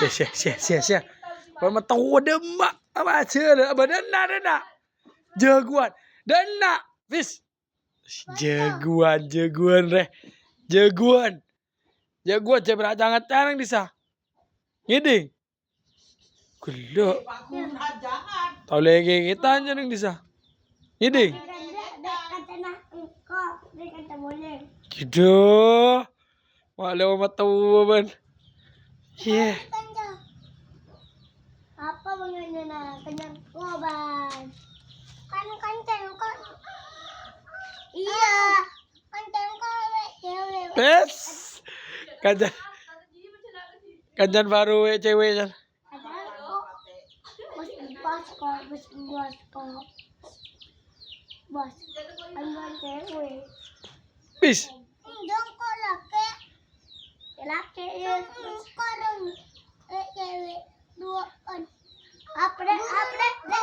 Sia. Mà tàu đâm mà chưa được mà đến nè. Jagoan. Dana. Fish. Jagoan re. Jagoan coba jangan di sa. Ngiding. Kulo. Tahu lagi kita aja nang di sa. Ngiding. Gitu. Walau matawa man. Yeah. Apa mengenai na kanyang koban? Kan ko. Iya. Kancan ko cewek. Pes. Kanjan baru cewek kan. Bos. Kancan cewek. Pis. Dong ko laki. Laki. Karong